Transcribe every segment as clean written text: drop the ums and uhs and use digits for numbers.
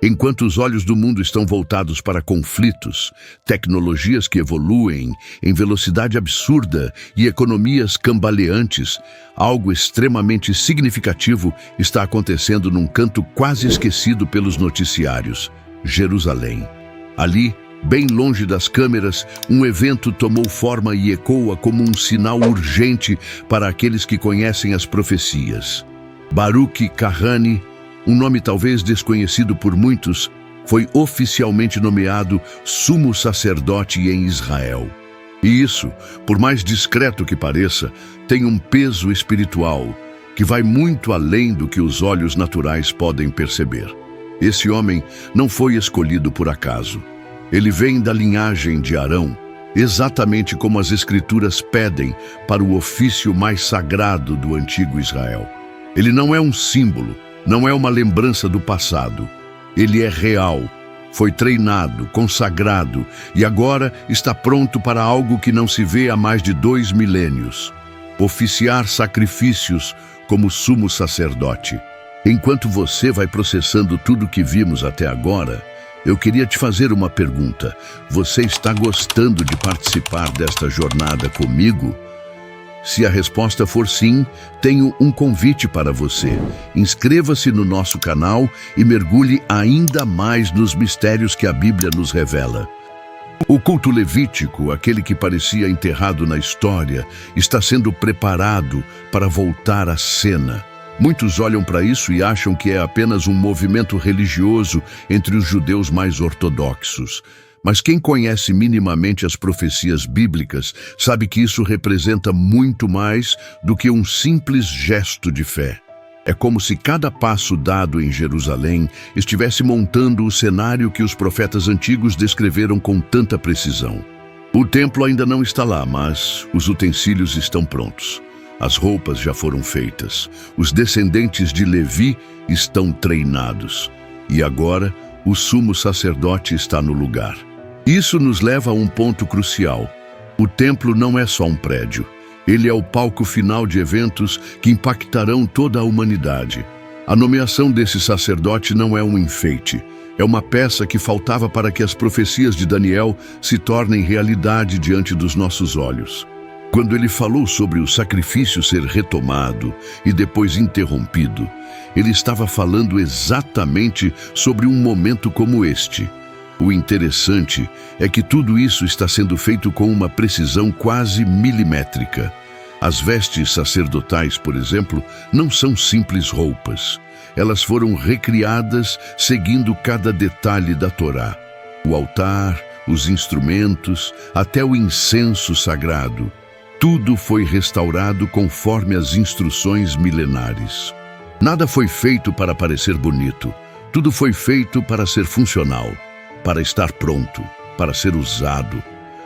Enquanto os olhos do mundo estão voltados para conflitos, tecnologias que evoluem em velocidade absurda e economias cambaleantes, algo extremamente significativo está acontecendo num canto quase esquecido pelos noticiários: Jerusalém. Ali, bem longe das câmeras, um evento tomou forma e ecoa como um sinal urgente para aqueles que conhecem as profecias. Baruch Kahane, um nome talvez desconhecido por muitos, foi oficialmente nomeado sumo sacerdote em Israel. E isso, por mais discreto que pareça, tem um peso espiritual que vai muito além do que os olhos naturais podem perceber. Esse homem não foi escolhido por acaso. Ele vem da linhagem de Arão, exatamente como as Escrituras pedem para o ofício mais sagrado do antigo Israel. Ele não é um símbolo, não é uma lembrança do passado. Ele é real, foi treinado, consagrado e agora está pronto para algo que não se vê há mais de 2 milênios: oficiar sacrifícios como sumo sacerdote. Enquanto você vai processando tudo que vimos até agora, eu queria te fazer uma pergunta. Você está gostando de participar desta jornada comigo? Se a resposta for sim, tenho um convite para você. Inscreva-se no nosso canal e mergulhe ainda mais nos mistérios que a Bíblia nos revela. O culto levítico, aquele que parecia enterrado na história, está sendo preparado para voltar à cena. Muitos olham para isso e acham que é apenas um movimento religioso entre os judeus mais ortodoxos. Mas quem conhece minimamente as profecias bíblicas sabe que isso representa muito mais do que um simples gesto de fé. É como se cada passo dado em Jerusalém estivesse montando o cenário que os profetas antigos descreveram com tanta precisão. O templo ainda não está lá, mas os utensílios estão prontos. As roupas já foram feitas. Os descendentes de Levi estão treinados. E agora, o sumo sacerdote está no lugar. Isso nos leva a um ponto crucial. O templo não é só um prédio. Ele é o palco final de eventos que impactarão toda a humanidade. A nomeação desse sacerdote não é um enfeite. É uma peça que faltava para que as profecias de Daniel se tornem realidade diante dos nossos olhos. Quando ele falou sobre o sacrifício ser retomado e depois interrompido, ele estava falando exatamente sobre um momento como este. O interessante é que tudo isso está sendo feito com uma precisão quase milimétrica. As vestes sacerdotais, por exemplo, não são simples roupas. Elas foram recriadas seguindo cada detalhe da Torá. O altar, os instrumentos, até o incenso sagrado. Tudo foi restaurado conforme as instruções milenares. Nada foi feito para parecer bonito. Tudo foi feito para ser funcional, para estar pronto, para ser usado.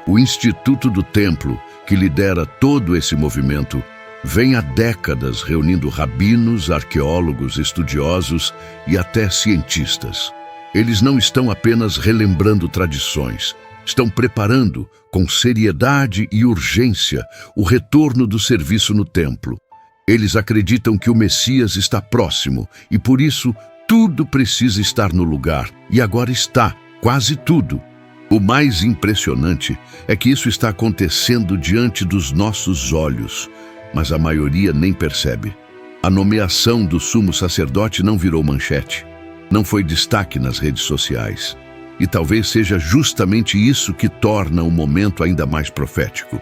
O Instituto do Templo, que lidera todo esse movimento, vem há décadas reunindo rabinos, arqueólogos, estudiosos e até cientistas. Eles não estão apenas relembrando tradições, estão preparando, com seriedade e urgência, o retorno do serviço no templo. Eles acreditam que o Messias está próximo e, por isso, tudo precisa estar no lugar. E agora está, quase tudo. O mais impressionante é que isso está acontecendo diante dos nossos olhos, mas a maioria nem percebe. A nomeação do sumo sacerdote não virou manchete, não foi destaque nas redes sociais. E talvez seja justamente isso que torna o momento ainda mais profético.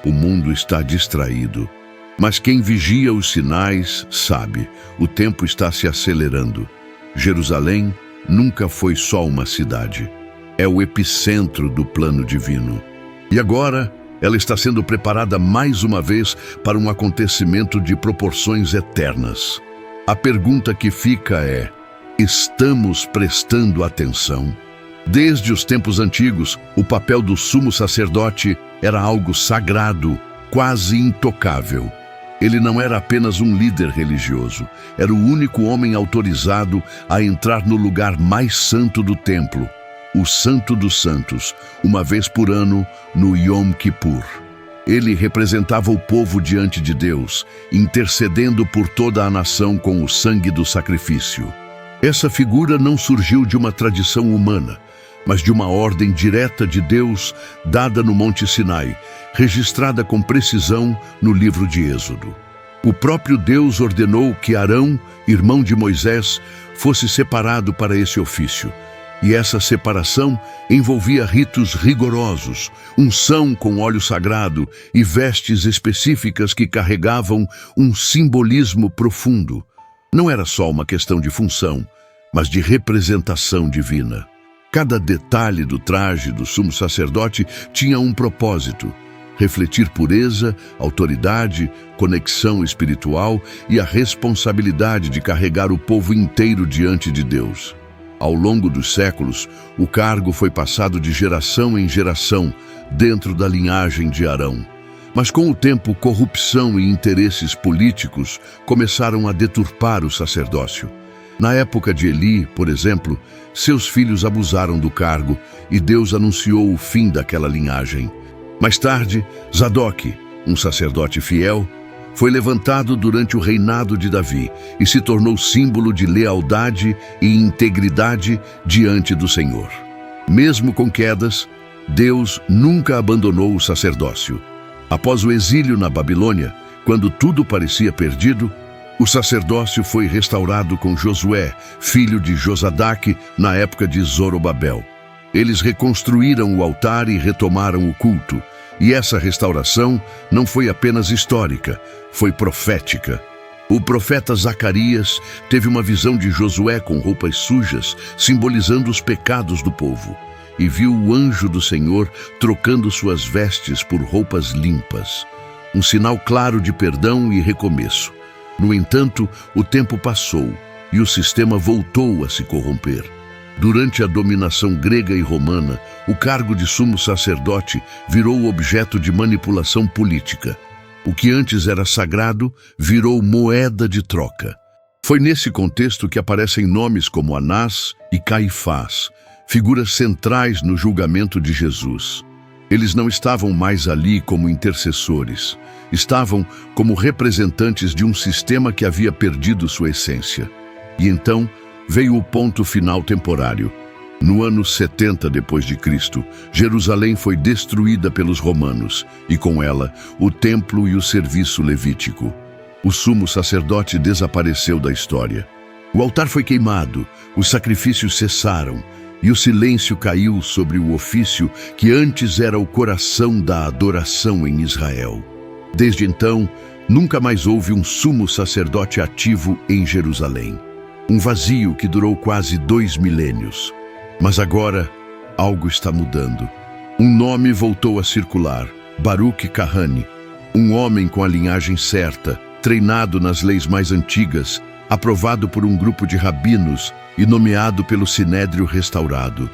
O mundo está distraído, mas quem vigia os sinais sabe, o tempo está se acelerando. Jerusalém nunca foi só uma cidade. É o epicentro do plano divino. E agora, ela está sendo preparada mais uma vez para um acontecimento de proporções eternas. A pergunta que fica é: estamos prestando atenção? Desde os tempos antigos, o papel do sumo sacerdote era algo sagrado, quase intocável. Ele não era apenas um líder religioso, era o único homem autorizado a entrar no lugar mais santo do templo, o Santo dos Santos, uma vez por ano, no Yom Kippur. Ele representava o povo diante de Deus, intercedendo por toda a nação com o sangue do sacrifício. Essa figura não surgiu de uma tradição humana, mas de uma ordem direta de Deus dada no Monte Sinai, registrada com precisão no livro de Êxodo. O próprio Deus ordenou que Arão, irmão de Moisés, fosse separado para esse ofício. E essa separação envolvia ritos rigorosos, unção com óleo sagrado e vestes específicas que carregavam um simbolismo profundo. Não era só uma questão de função, mas de representação divina. Cada detalhe do traje do sumo sacerdote tinha um propósito: refletir pureza, autoridade, conexão espiritual e a responsabilidade de carregar o povo inteiro diante de Deus. Ao longo dos séculos, o cargo foi passado de geração em geração dentro da linhagem de Arão. Mas com o tempo, corrupção e interesses políticos começaram a deturpar o sacerdócio. Na época de Eli, por exemplo, seus filhos abusaram do cargo e Deus anunciou o fim daquela linhagem. Mais tarde, Zadok, um sacerdote fiel, foi levantado durante o reinado de Davi e se tornou símbolo de lealdade e integridade diante do Senhor. Mesmo com quedas, Deus nunca abandonou o sacerdócio. Após o exílio na Babilônia, quando tudo parecia perdido, o sacerdócio foi restaurado com Josué, filho de Josadaque, na época de Zorobabel. Eles reconstruíram o altar e retomaram o culto. E essa restauração não foi apenas histórica, foi profética. O profeta Zacarias teve uma visão de Josué com roupas sujas, simbolizando os pecados do povo, e viu o anjo do Senhor trocando suas vestes por roupas limpas, um sinal claro de perdão e recomeço. No entanto, o tempo passou e o sistema voltou a se corromper. Durante a dominação grega e romana, o cargo de sumo sacerdote virou objeto de manipulação política. O que antes era sagrado virou moeda de troca. Foi nesse contexto que aparecem nomes como Anás e Caifás, figuras centrais no julgamento de Jesus. Eles não estavam mais ali como intercessores, estavam como representantes de um sistema que havia perdido sua essência. E então veio o ponto final temporário. No ano 70 depois de Cristo, Jerusalém foi destruída pelos romanos e com ela o templo e o serviço levítico. O sumo sacerdote desapareceu da história. O altar foi queimado, os sacrifícios cessaram e o silêncio caiu sobre o ofício que antes era o coração da adoração em Israel. Desde então, nunca mais houve um sumo sacerdote ativo em Jerusalém. Um vazio que durou quase 2 milênios. Mas agora, algo está mudando. Um nome voltou a circular: Baruch Kahane, um homem com a linhagem certa, treinado nas leis mais antigas, aprovado por um grupo de rabinos e nomeado pelo Sinédrio restaurado.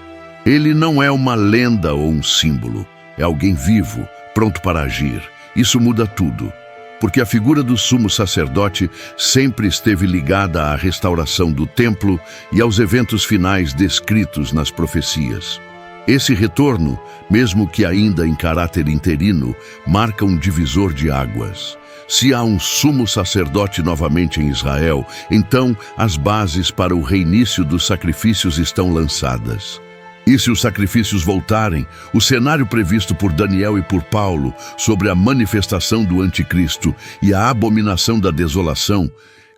Ele não é uma lenda ou um símbolo, é alguém vivo, pronto para agir. Isso muda tudo, porque a figura do sumo sacerdote sempre esteve ligada à restauração do templo e aos eventos finais descritos nas profecias. Esse retorno, mesmo que ainda em caráter interino, marca um divisor de águas. Se há um sumo sacerdote novamente em Israel, então as bases para o reinício dos sacrifícios estão lançadas. E se os sacrifícios voltarem, o cenário previsto por Daniel e por Paulo sobre a manifestação do anticristo e a abominação da desolação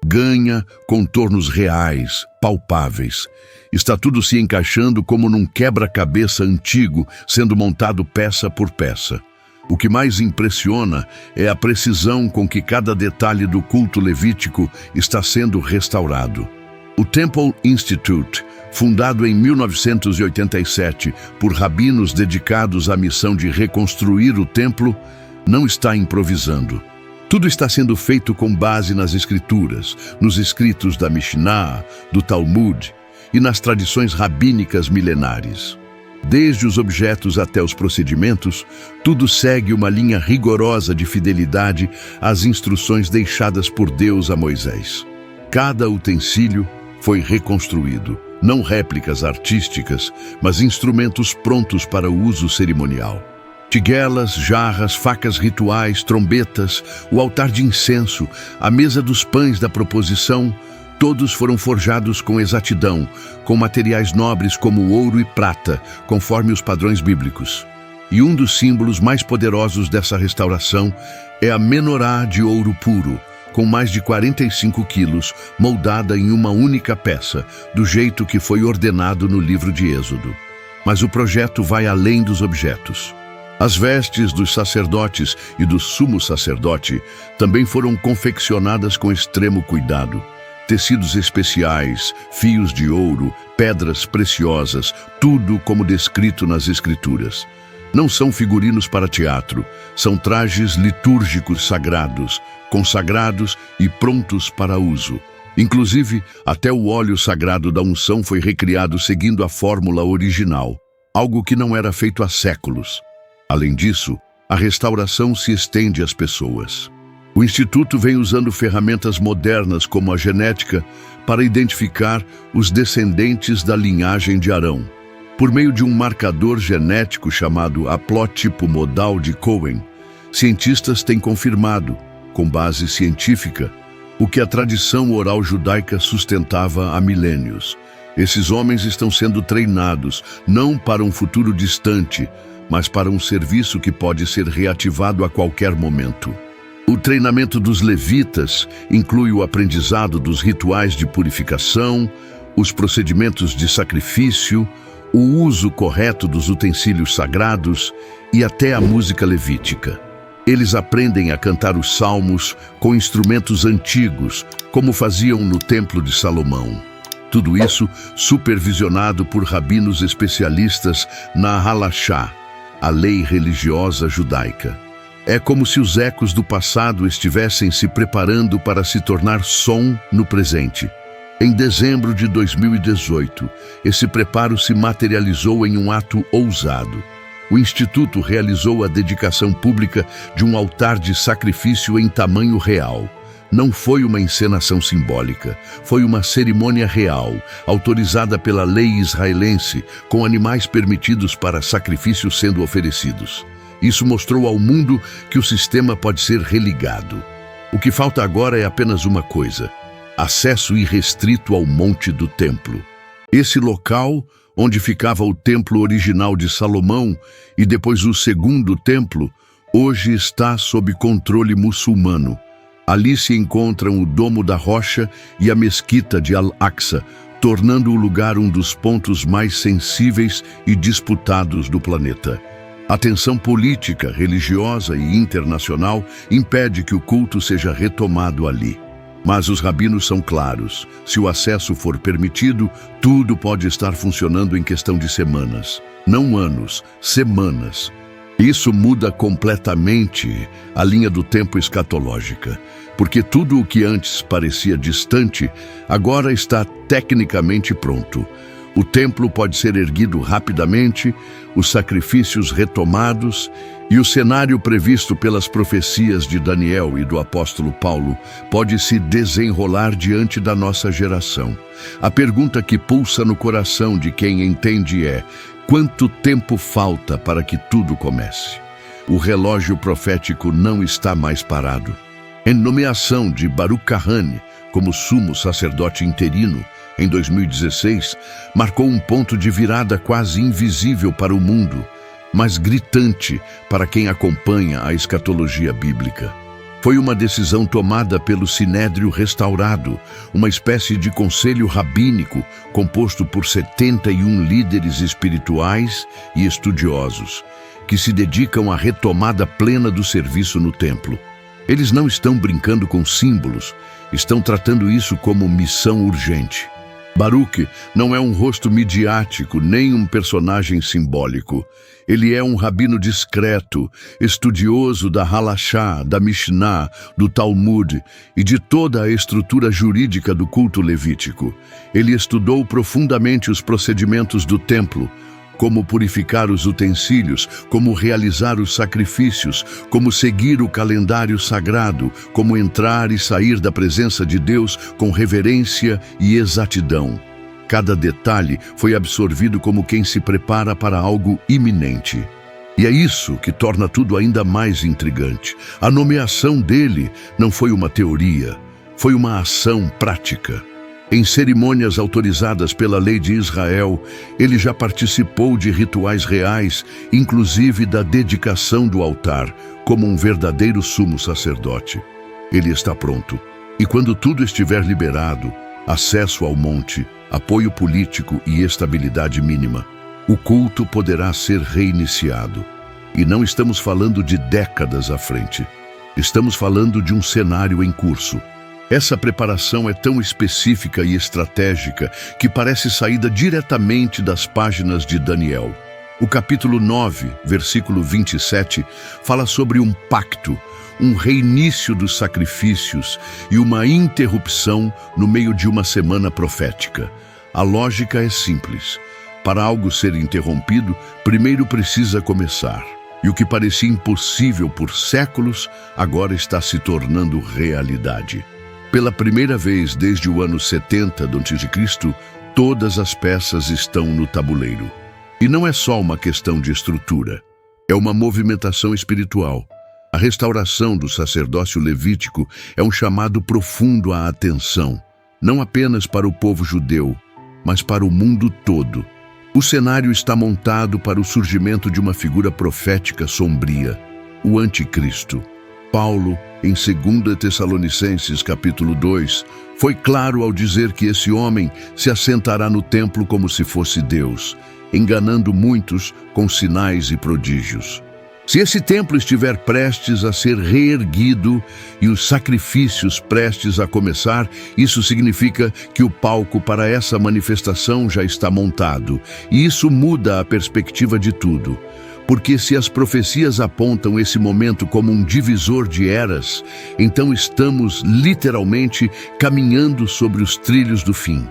ganha contornos reais, palpáveis. Está tudo se encaixando como num quebra-cabeça antigo, sendo montado peça por peça. O que mais impressiona é a precisão com que cada detalhe do culto levítico está sendo restaurado. O Temple Institute, fundado em 1987 por rabinos dedicados à missão de reconstruir o templo, não está improvisando. Tudo está sendo feito com base nas escrituras, nos escritos da Mishnah, do Talmud e nas tradições rabínicas milenares. Desde os objetos até os procedimentos, tudo segue uma linha rigorosa de fidelidade às instruções deixadas por Deus a Moisés. Cada utensílio foi reconstruído, não réplicas artísticas, mas instrumentos prontos para o uso cerimonial. Tiguelas, jarras, facas rituais, trombetas, o altar de incenso, a mesa dos pães da proposição, Todos foram forjados com exatidão, com materiais nobres como ouro e prata, conforme os padrões bíblicos. E um dos símbolos mais poderosos dessa restauração é a menorá de ouro puro, com mais de 45 quilos, moldada em uma única peça, do jeito que foi ordenado no livro de Êxodo. Mas o projeto vai além dos objetos. As vestes dos sacerdotes e do sumo sacerdote também foram confeccionadas com extremo cuidado. Tecidos especiais, fios de ouro, pedras preciosas, tudo como descrito nas Escrituras. Não são figurinos para teatro, são trajes litúrgicos sagrados, consagrados e prontos para uso. Inclusive, até o óleo sagrado da unção foi recriado seguindo a fórmula original, algo que não era feito há séculos. Além disso, a restauração se estende às pessoas. O Instituto vem usando ferramentas modernas como a genética para identificar os descendentes da linhagem de Arão. Por meio de um marcador genético chamado haplotipo modal de Cohen, cientistas têm confirmado, com base científica, o que a tradição oral judaica sustentava há milênios. Esses homens estão sendo treinados, não para um futuro distante, mas para um serviço que pode ser reativado a qualquer momento. O treinamento dos levitas inclui o aprendizado dos rituais de purificação, os procedimentos de sacrifício, o uso correto dos utensílios sagrados e até a música levítica. Eles aprendem a cantar os salmos com instrumentos antigos, como faziam no Templo de Salomão. Tudo isso supervisionado por rabinos especialistas na halachá, a lei religiosa judaica. É como se os ecos do passado estivessem se preparando para se tornar som no presente. Em dezembro de 2018, esse preparo se materializou em um ato ousado. O Instituto realizou a dedicação pública de um altar de sacrifício em tamanho real. Não foi uma encenação simbólica, foi uma cerimônia real, autorizada pela lei israelense, com animais permitidos para sacrifícios sendo oferecidos. Isso mostrou ao mundo que o sistema pode ser religado. O que falta agora é apenas uma coisa: acesso irrestrito ao Monte do Templo. Esse local, onde ficava o templo original de Salomão e depois o segundo templo, hoje está sob controle muçulmano. Ali se encontram o Domo da Rocha e a Mesquita de Al-Aqsa, tornando o lugar um dos pontos mais sensíveis e disputados do planeta. A tensão política, religiosa e internacional impede que o culto seja retomado ali. Mas os rabinos são claros: se o acesso for permitido, tudo pode estar funcionando em questão de semanas. Não anos, semanas. Isso muda completamente a linha do tempo escatológica, porque tudo o que antes parecia distante, agora está tecnicamente pronto. O templo pode ser erguido rapidamente, os sacrifícios retomados e o cenário previsto pelas profecias de Daniel e do apóstolo Paulo pode se desenrolar diante da nossa geração. A pergunta que pulsa no coração de quem entende é: quanto tempo falta para que tudo comece? O relógio profético não está mais parado. A nomeação de Baruch Kahane como sumo sacerdote interino em 2016 marcou um ponto de virada quase invisível para o mundo, mas gritante para quem acompanha a escatologia bíblica. Foi uma decisão tomada pelo Sinédrio Restaurado, uma espécie de conselho rabínico composto por 71 líderes espirituais e estudiosos, que se dedicam à retomada plena do serviço no templo. Eles não estão brincando com símbolos, estão tratando isso como missão urgente. Baruch não é um rosto midiático, nem um personagem simbólico. Ele é um rabino discreto, estudioso da Halachá, da Mishnah, do Talmud e de toda a estrutura jurídica do culto levítico. Ele estudou profundamente os procedimentos do templo, como purificar os utensílios, como realizar os sacrifícios, como seguir o calendário sagrado, como entrar e sair da presença de Deus com reverência e exatidão. Cada detalhe foi absorvido como quem se prepara para algo iminente. E é isso que torna tudo ainda mais intrigante. A nomeação dele não foi uma teoria, foi uma ação prática. Em cerimônias autorizadas pela lei de Israel, ele já participou de rituais reais, inclusive da dedicação do altar, como um verdadeiro sumo sacerdote. Ele está pronto. E quando tudo estiver liberado, acesso ao monte, apoio político e estabilidade mínima, o culto poderá ser reiniciado. E não estamos falando de décadas à frente. Estamos falando de um cenário em curso. Essa preparação é tão específica e estratégica que parece saída diretamente das páginas de Daniel. O capítulo 9, versículo 27, fala sobre um pacto, um reinício dos sacrifícios e uma interrupção no meio de uma semana profética. A lógica é simples. Para algo ser interrompido, primeiro precisa começar. E o que parecia impossível por séculos, agora está se tornando realidade. Pela primeira vez desde o ano 70 d.C., todas as peças estão no tabuleiro. E não é só uma questão de estrutura, é uma movimentação espiritual. A restauração do sacerdócio levítico é um chamado profundo à atenção, não apenas para o povo judeu, mas para o mundo todo. O cenário está montado para o surgimento de uma figura profética sombria, o Anticristo. Paulo, em 2 Tessalonicenses capítulo 2, foi claro ao dizer que esse homem se assentará no templo como se fosse Deus, enganando muitos com sinais e prodígios. Se esse templo estiver prestes a ser reerguido e os sacrifícios prestes a começar, isso significa que o palco para essa manifestação já está montado, e isso muda a perspectiva de tudo. Porque se as profecias apontam esse momento como um divisor de eras, então estamos literalmente caminhando sobre os trilhos do fim.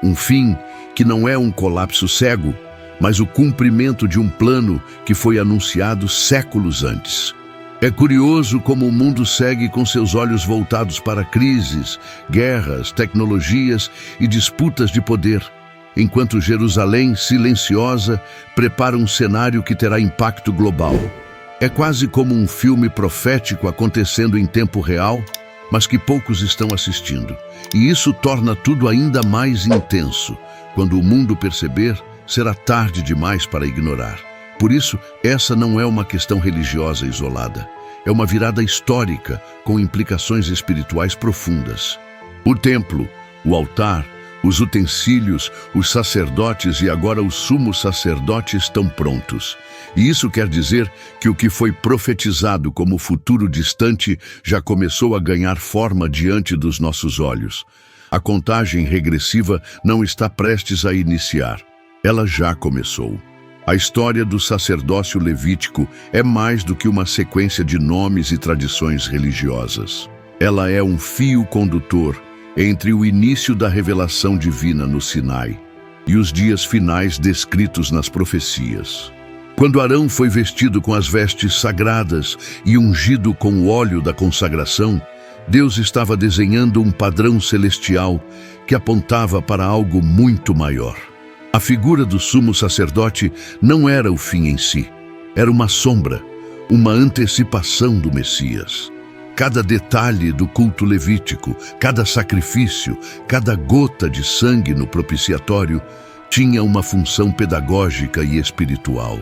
Um fim que não é um colapso cego, mas o cumprimento de um plano que foi anunciado séculos antes. É curioso como o mundo segue com seus olhos voltados para crises, guerras, tecnologias e disputas de poder, enquanto Jerusalém, silenciosa, prepara um cenário que terá impacto global. É quase como um filme profético acontecendo em tempo real, mas que poucos estão assistindo. E isso torna tudo ainda mais intenso. Quando o mundo perceber, será tarde demais para ignorar. Por isso, essa não é uma questão religiosa isolada. É uma virada histórica com implicações espirituais profundas. O templo, o altar, os utensílios, os sacerdotes e agora o sumo sacerdote estão prontos. E isso quer dizer que o que foi profetizado como futuro distante já começou a ganhar forma diante dos nossos olhos. A contagem regressiva não está prestes a iniciar. Ela já começou. A história do sacerdócio levítico é mais do que uma sequência de nomes e tradições religiosas. Ela é um fio condutor entre o início da revelação divina no Sinai e os dias finais descritos nas profecias. Quando Arão foi vestido com as vestes sagradas e ungido com o óleo da consagração, Deus estava desenhando um padrão celestial que apontava para algo muito maior. A figura do sumo sacerdote não era o fim em si, era uma sombra, uma antecipação do Messias. Cada detalhe do culto levítico, cada sacrifício, cada gota de sangue no propiciatório tinha uma função pedagógica e espiritual.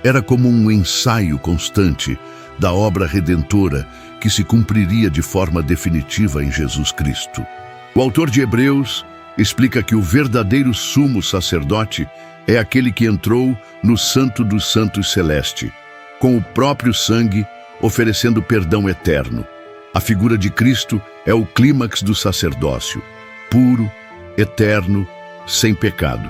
Era como um ensaio constante da obra redentora que se cumpriria de forma definitiva em Jesus Cristo. O autor de Hebreus explica que o verdadeiro sumo sacerdote é aquele que entrou no Santo dos Santos Celeste, com o próprio sangue, oferecendo perdão eterno. A figura de Cristo é o clímax do sacerdócio, puro, eterno, sem pecado.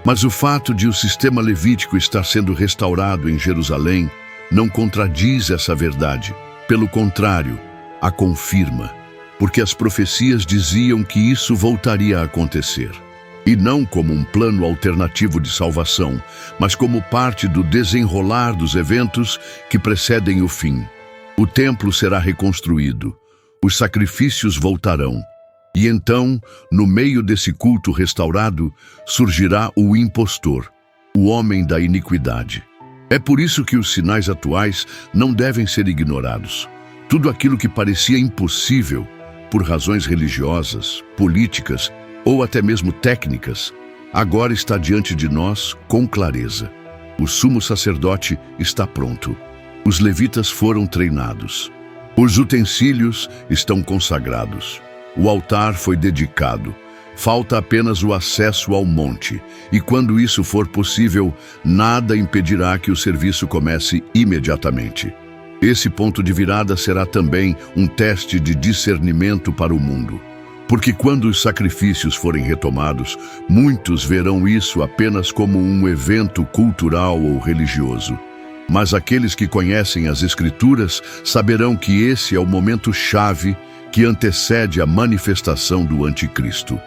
Mas o fato de o sistema levítico estar sendo restaurado em Jerusalém não contradiz essa verdade. Pelo contrário, a confirma, porque as profecias diziam que isso voltaria a acontecer. E não como um plano alternativo de salvação, mas como parte do desenrolar dos eventos que precedem o fim. O templo será reconstruído, os sacrifícios voltarão, e então, no meio desse culto restaurado, surgirá o impostor, o homem da iniquidade. É por isso que os sinais atuais não devem ser ignorados. Tudo aquilo que parecia impossível, por razões religiosas, políticas ou até mesmo técnicas, agora está diante de nós com clareza. O sumo sacerdote está pronto. Os levitas foram treinados. Os utensílios estão consagrados. O altar foi dedicado. Falta apenas o acesso ao monte. E quando isso for possível, nada impedirá que o serviço comece imediatamente. Esse ponto de virada será também um teste de discernimento para o mundo. Porque quando os sacrifícios forem retomados, muitos verão isso apenas como um evento cultural ou religioso. Mas aqueles que conhecem as Escrituras saberão que esse é o momento-chave que antecede a manifestação do Anticristo.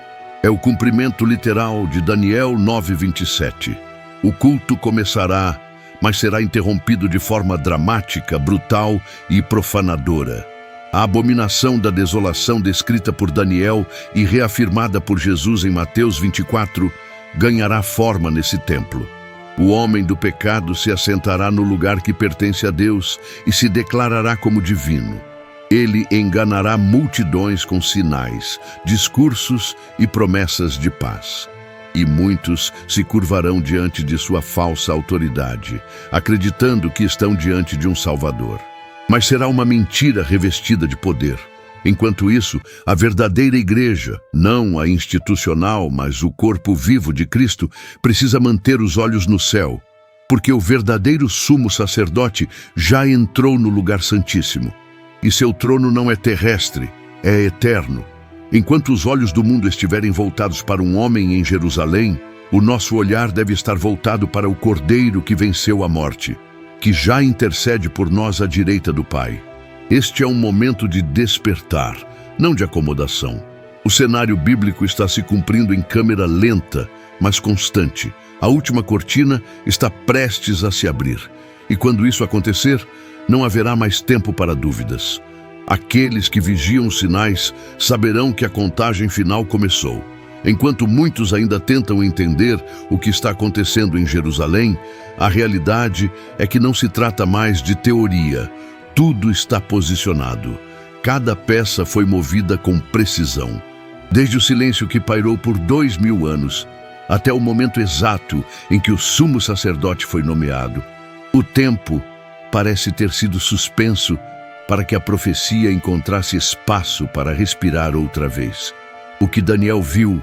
É o cumprimento literal de Daniel 9:27. O culto começará, mas será interrompido de forma dramática, brutal e profanadora. A abominação da desolação descrita por Daniel e reafirmada por Jesus em Mateus 24 ganhará forma nesse templo. O homem do pecado se assentará no lugar que pertence a Deus e se declarará como divino. Ele enganará multidões com sinais, discursos e promessas de paz. E muitos se curvarão diante de sua falsa autoridade, acreditando que estão diante de um Salvador. Mas será uma mentira revestida de poder. Enquanto isso, a verdadeira igreja, não a institucional, mas o corpo vivo de Cristo, precisa manter os olhos no céu, porque o verdadeiro sumo sacerdote já entrou no lugar santíssimo. E seu trono não é terrestre, é eterno. Enquanto os olhos do mundo estiverem voltados para um homem em Jerusalém, o nosso olhar deve estar voltado para o Cordeiro que venceu a morte, que já intercede por nós à direita do Pai. Este é um momento de despertar, não de acomodação. O cenário bíblico está se cumprindo em câmera lenta, mas constante. A última cortina está prestes a se abrir. E quando isso acontecer, não haverá mais tempo para dúvidas. Aqueles que vigiam os sinais saberão que a contagem final começou. Enquanto muitos ainda tentam entender o que está acontecendo em Jerusalém, a realidade é que não se trata mais de teoria. Tudo está posicionado. Cada peça foi movida com precisão. Desde o silêncio que pairou por 2000 anos, até o momento exato em que o sumo sacerdote foi nomeado. O tempo parece ter sido suspenso para que a profecia encontrasse espaço para respirar outra vez. O que Daniel viu,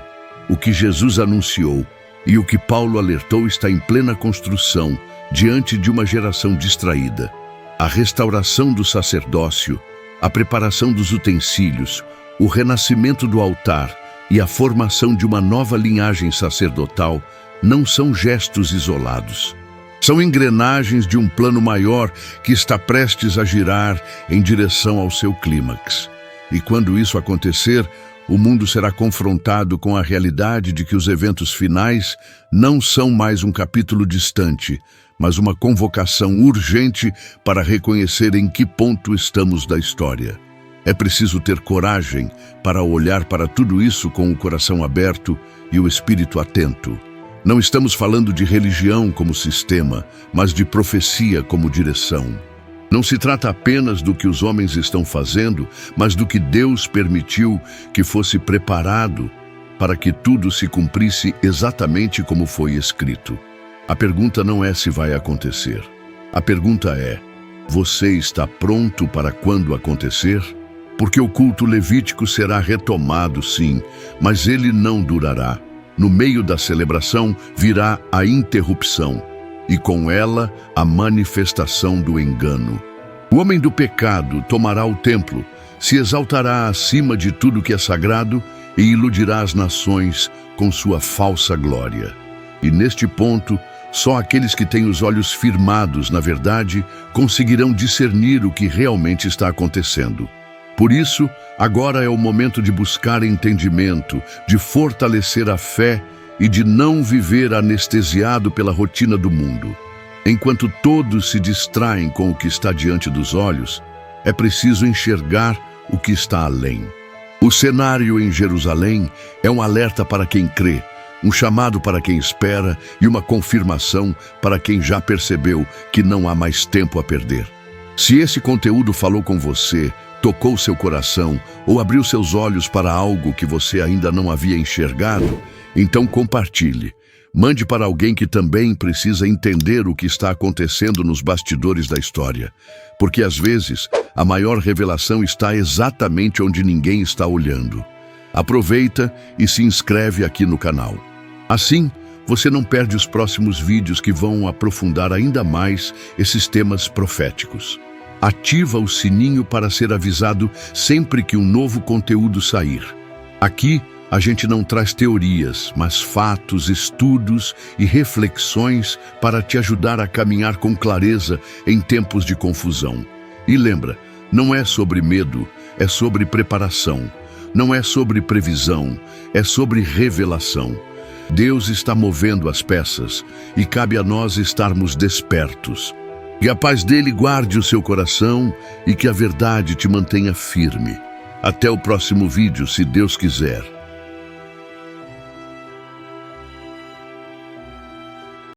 o que Jesus anunciou e o que Paulo alertou está em plena construção diante de uma geração distraída. A restauração do sacerdócio, a preparação dos utensílios, o renascimento do altar e a formação de uma nova linhagem sacerdotal não são gestos isolados. São engrenagens de um plano maior que está prestes a girar em direção ao seu clímax. E quando isso acontecer, o mundo será confrontado com a realidade de que os eventos finais não são mais um capítulo distante, mas uma convocação urgente para reconhecer em que ponto estamos da história. É preciso ter coragem para olhar para tudo isso com o coração aberto e o espírito atento. Não estamos falando de religião como sistema, mas de profecia como direção. Não se trata apenas do que os homens estão fazendo, mas do que Deus permitiu que fosse preparado para que tudo se cumprisse exatamente como foi escrito. A pergunta não é se vai acontecer. A pergunta é: você está pronto para quando acontecer? Porque o culto levítico será retomado, sim, mas ele não durará. No meio da celebração virá a interrupção, e com ela a manifestação do engano. O homem do pecado tomará o templo, se exaltará acima de tudo que é sagrado e iludirá as nações com sua falsa glória. E neste ponto, só aqueles que têm os olhos firmados na verdade conseguirão discernir o que realmente está acontecendo. Por isso, agora é o momento de buscar entendimento, de fortalecer a fé e de não viver anestesiado pela rotina do mundo. Enquanto todos se distraem com o que está diante dos olhos, é preciso enxergar o que está além. O cenário em Jerusalém é um alerta para quem crê, um chamado para quem espera e uma confirmação para quem já percebeu que não há mais tempo a perder. Se esse conteúdo falou com você, tocou seu coração ou abriu seus olhos para algo que você ainda não havia enxergado, então compartilhe. Mande para alguém que também precisa entender o que está acontecendo nos bastidores da história. Porque às vezes, a maior revelação está exatamente onde ninguém está olhando. Aproveita e se inscreve aqui no canal. Assim, você não perde os próximos vídeos que vão aprofundar ainda mais esses temas proféticos. Ativa o sininho para ser avisado sempre que um novo conteúdo sair. Aqui, a gente não traz teorias, mas fatos, estudos e reflexões para te ajudar a caminhar com clareza em tempos de confusão. E lembra, não é sobre medo, é sobre preparação. Não é sobre previsão, é sobre revelação. Deus está movendo as peças e cabe a nós estarmos despertos. Que a paz dele guarde o seu coração e que a verdade te mantenha firme. Até o próximo vídeo, se Deus quiser.